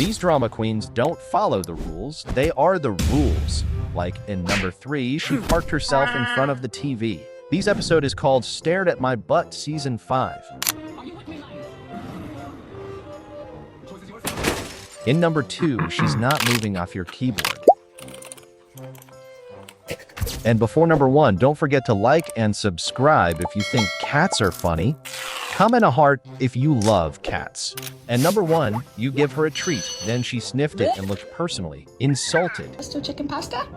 These drama queens don't follow the rules, they are the rules. Like in number 3, she parked herself in front of the TV. This episode is called Stared at My Butt Season 5. In number 2, she's not moving off your keyboard. And before number 1, don't forget to like and subscribe if you think cats are funny. Comment a heart if you love cats. And number 1, you give her a treat. Then she sniffed it and looked personally insulted. Pesto chicken pasta?